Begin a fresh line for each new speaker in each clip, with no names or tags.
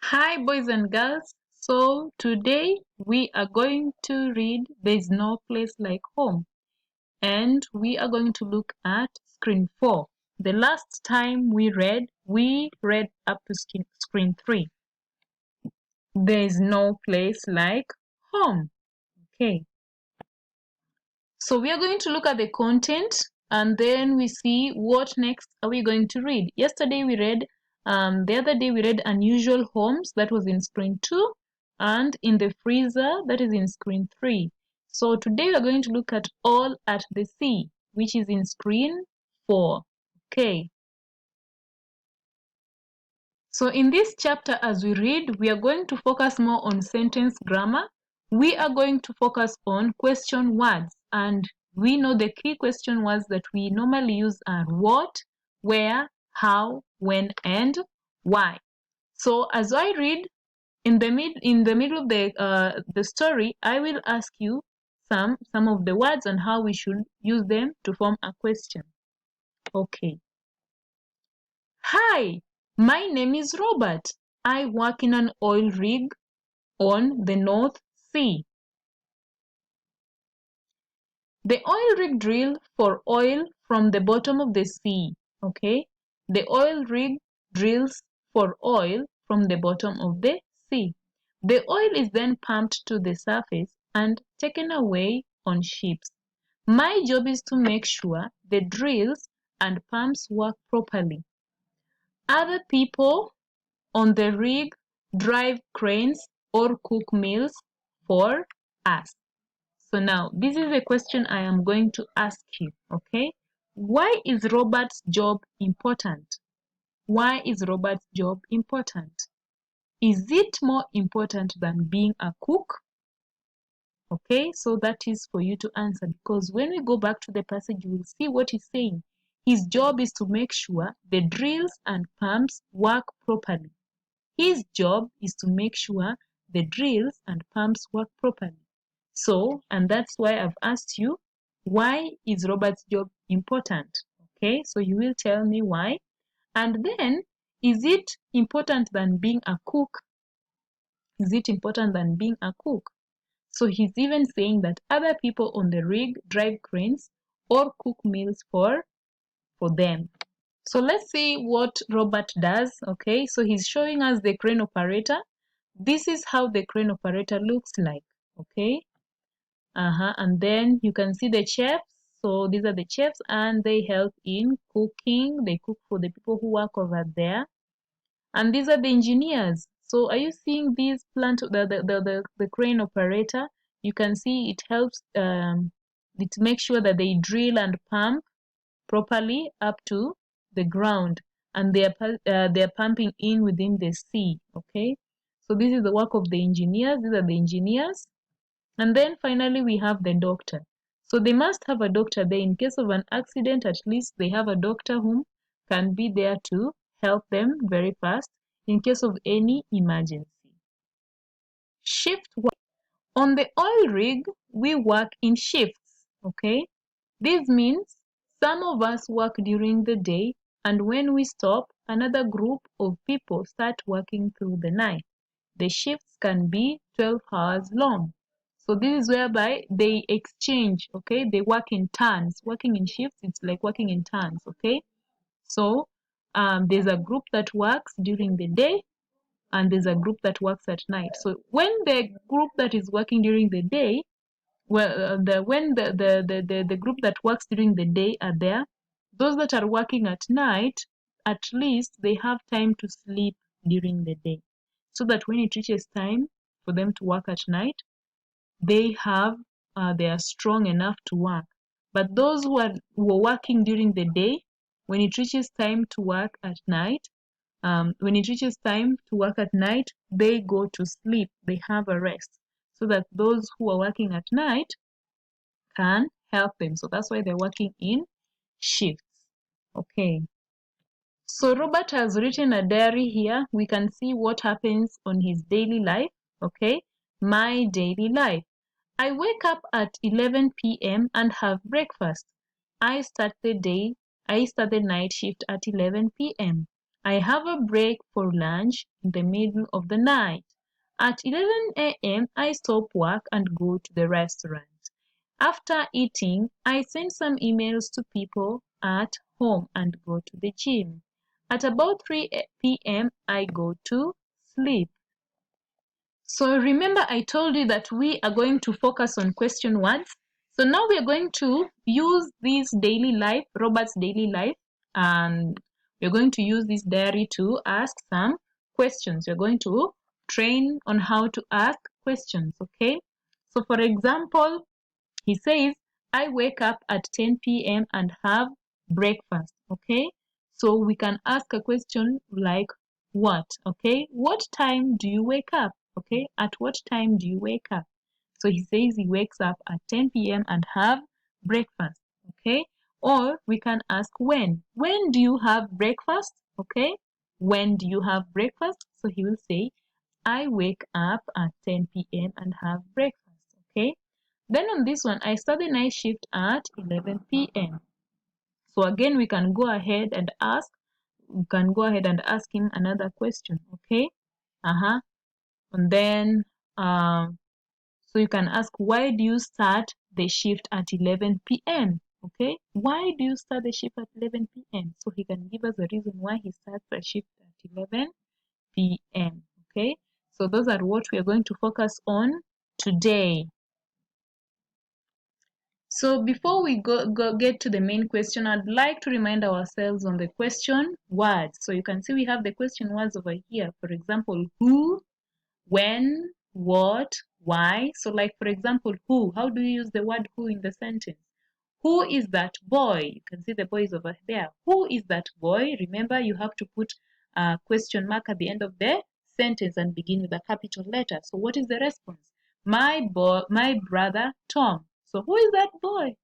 Hi, boys and girls. So today we are going to read There's No Place Like Home, and we are going to look at screen 4. The last time we read up to screen 3. There's no place like home. Okay. So we are going to look at the content and then we see what next are we going to read. Yesterday we read, the other day we read Unusual Homes, that was in screen 2, and In the Freezer, that is in screen 3. So today we are going to look at All at the Sea, which is in screen 4. Okay. So in this chapter, as we read, we are going to focus more on sentence grammar. We are going to focus on question words, and we know the key question words that we normally use are what, where, how, when, and why. So as I read, in the middle of the story, I will ask you some of the words and how we should use them to form a question. Okay. Hi, my name is Robert. I work in an oil rig on the North Sea. The oil rig drills for oil from the bottom of the sea. Okay, the oil rig drills for oil from the bottom of the sea. The oil is then pumped to the surface and taken away on ships. My job is to make sure the drills and pumps work properly. Other people on the rig drive cranes or cook meals for us. So now this is a question I am going to ask you, okay? Why is Robert's job important? Why is Robert's job important? Is it more important than being a cook? Okay, so that is for you to answer, because when we go back to the passage, you will see what he's saying. His job is to make sure the drills and pumps work properly. His job is to make sure the drills and pumps work properly. So, and that's why I've asked you, why is Robert's job important? Okay, so you will tell me why. And then, is it important than being a cook? Is it important than being a cook? So he's even saying that other people on the rig drive cranes or cook meals for them. So let's see what Robert does. Okay, so he's showing us the crane operator. This is how the crane operator looks like. Okay, and then you can see the chefs. So these are the chefs and they help in cooking. They cook for the people who work over there. And these are the engineers. So are you seeing these the crane operator? You can see it helps it makes sure that they drill and pump properly up to the ground, and they are pumping in within the sea. Okay, so this is the work of the engineers. These are the engineers. And then finally we have the doctor. So they must have a doctor there in case of an accident. At least they have a doctor whom can be there to help them very fast in case of any emergency. Shift work. On the oil rig, we work in shifts. Okay, this means some of us work during the day, and when we stop, another group of people start working through the night. The shifts can be 12 hours long. So this is whereby they exchange, okay? They work in turns. Working in shifts, it's like working in turns, okay? So there's a group that works during the day and there's a group that works at night. So when the group that is working during the day, when the group that works during the day are there, those that are working at night, at least they have time to sleep during the day, so that when it reaches time for them to work at night, they are strong enough to work. But those who are working during the day, when it reaches time to work at night, they go to sleep. They have a rest, so that those who are working at night can help them. So that's why they're working in shifts. Okay. So Robert has written a diary here. We can see what happens on his daily life. Okay. My daily life. I wake up at 11 p.m. and have breakfast. I start the night shift at 11 p.m. I have a break for lunch in the middle of the night. At 11 a.m. I stop work and go to the restaurant. After eating, I send some emails to people at home and go to the gym. At about 3 p.m. I go to sleep. So remember I told you that we are going to focus on question words. So now we are going to use this daily life, Robert's daily life, and we're going to use this diary to ask some questions. We're going to train on how to ask questions, okay? So for example, he says, I wake up at 10 p.m. and have breakfast, okay? So we can ask a question like what, okay? What time do you wake up, okay? At what time do you wake up? So he says he wakes up at 10 p.m. and have breakfast, okay? Or we can ask when. When do you have breakfast, okay? When do you have breakfast? So he will say, I wake up at 10 p.m. and have breakfast, okay? Then on this one, I start the night shift at 11 p.m. So again, we can go ahead and ask him another question, okay? And then, so you can ask, why do you start the shift at 11 p.m.? Okay, why do you start the shift at 11 p.m.? So he can give us a reason why he starts the shift at 11 p.m. Okay, so those are what we are going to focus on today. So before we get to the main question, I'd like to remind ourselves on the question words. So you can see we have the question words over here. For example, who, when, what, why. So like for example, who, how do you use the word who in the sentence? Who is that boy? You can see the boy is over there. Who is that boy? Remember, you have to put a question mark at the end of the sentence and begin with a capital letter. So what is the response? My brother Tom. So who is that boy?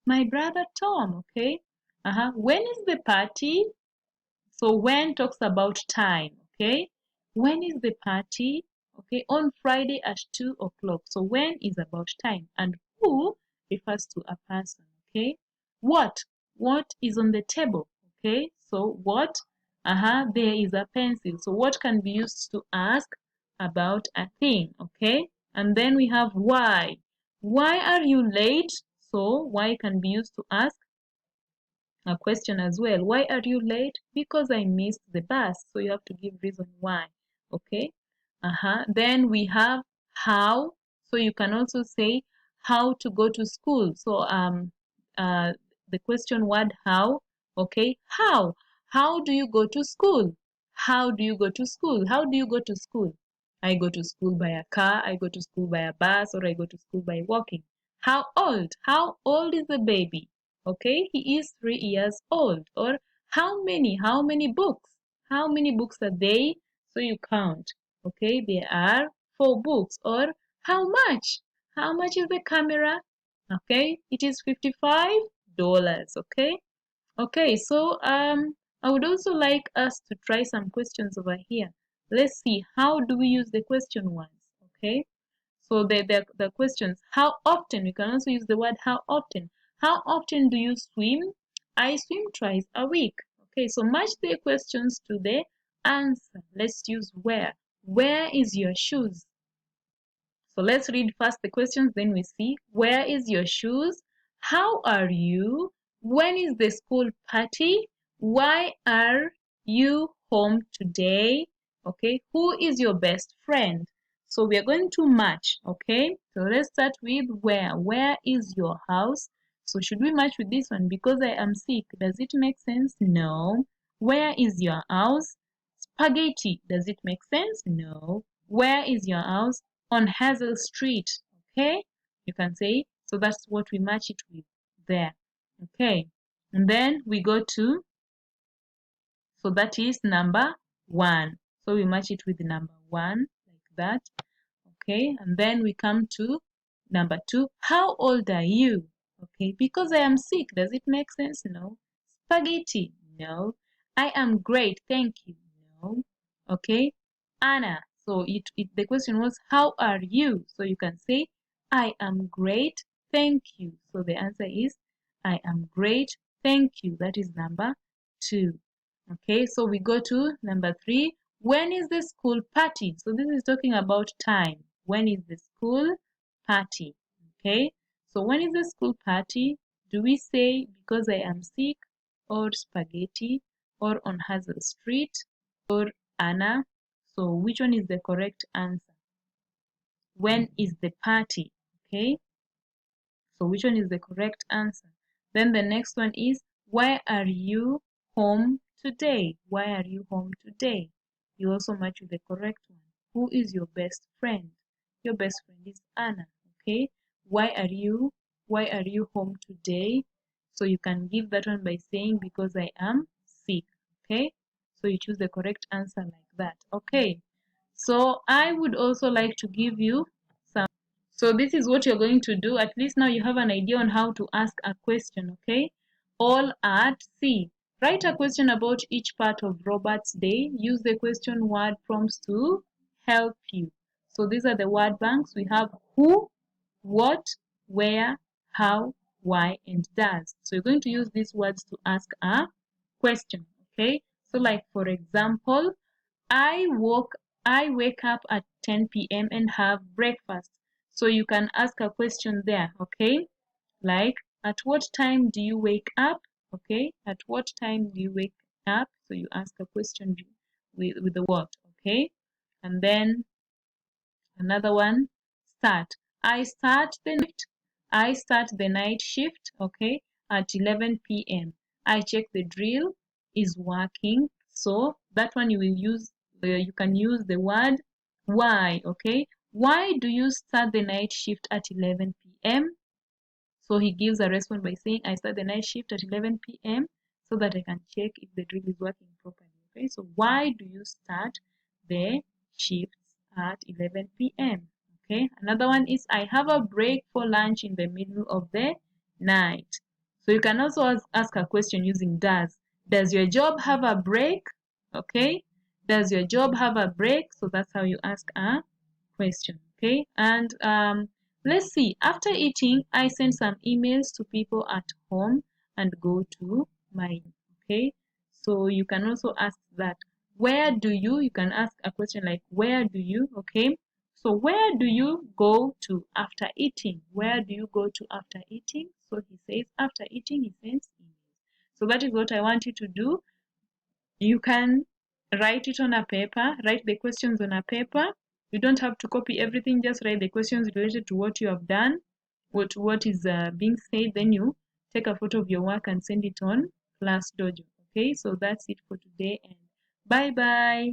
My brother Tom, okay? When is the party? So when talks about time, okay? When is the party? Okay, on Friday at 2 o'clock. So when is about time. And who refers to a person, okay? What? What is on the table, okay? So what? There is a pencil. So what can be used to ask about a thing, okay? And then we have why. Why are you late? So why can be used to ask a question as well. Why are you late? Because I missed the bus. So you have to give reason why. Okay. Then we have how. So you can also say how to go to school. So uh the question word how. Okay. How? How do you go to school? How do you go to school? How do you go to school? I go to school by a car, I go to school by a bus, or I go to school by walking. How old? How old is the baby? Okay, he is 3 years old. Or how many books? How many books are they? So you count. Okay, there are 4 books. Or how much? How much is the camera? Okay, it is $55. Okay. Okay, so I would also like us to try some questions over here. Let's see, how do we use the question ones? Okay, so the questions, how often, we can also use the word how often. How often do you swim? I swim twice a week. Okay, so match the questions to the answer. Let's use where. Where is your shoes? So let's read first the questions, then we see. Where is your shoes? How are you? When is the school party? Why are you home today? Okay, who is your best friend? So we are going to match, okay? So let's start with where. Where is your house? So should we match with this one? Because I am sick. Does it make sense? No. Where is your house? Spaghetti. Does it make sense? No. Where is your house? On Hazel Street. Okay, you can say, so that's what we match it with there. Okay, and then we go to, so that is number 1. So we match it with number 1 like that. Okay, and then we come to number 2. How old are you? Okay, because I am sick, does it make sense? No. Spaghetti? No. I am great, thank you. No. Okay, Anna. So the question was, how are you? So you can say, I am great, thank you. So the answer is, I am great, thank you. That is number 2. Okay, so we go to number 3. When is the school party? So this is talking about time. When is the school party? Okay, so when is the school party? Do we say because I am sick, or spaghetti, or on Hazel Street, or Anna? So which one is the correct answer? When is the party? Okay, so which one is the correct answer? Then the next one is, why are you home today? Why are you home today? You also match with the correct one. Who is your best friend? Your best friend is Anna. Okay. Why are you home today? So you can give that one by saying because I am sick. Okay. So you choose the correct answer like that. Okay. So I would also like to give you some. So this is what you're going to do. At least now you have an idea on how to ask a question, okay? All at C. Write a question about each part of Robert's day. Use the question word prompts to help you. So these are the word banks. We have who, what, where, how, why, and does. So you're going to use these words to ask a question, okay? So like for example, I woke I wake up at 10 p.m. and have breakfast. So you can ask a question there, okay? Like, at what time do you wake up? Okay, at what time do you wake up? So you ask a question with the what, okay? And then another one, start. I start the night shift, okay, at 11 p.m. I check the drill is working. So that one you can use the word why, okay? Why do you start the night shift at 11 p.m.? So he gives a response by saying, I start the night shift at 11 p.m. so that I can check if the drill is working properly. Okay, so why do you start the shifts at 11 p.m.? Okay, another one is, I have a break for lunch in the middle of the night. So you can also ask a question using does. Does your job have a break? Okay, does your job have a break? So that's how you ask a question. Okay, and let's see. After eating, I send some emails to people at home and go to my. Okay, so you can also ask that. Where do you? You can ask a question like, where do you? Okay, so where do you go to after eating? Where do you go to after eating? So he says after eating, he sends emails. So that is what I want you to do. You can write it on a paper, write the questions on a paper. You don't have to copy everything, just write the questions related to what you have done, what is being said. Then you take a photo of your work and send it on Class Dojo. Okay, so that's it for today, and bye bye.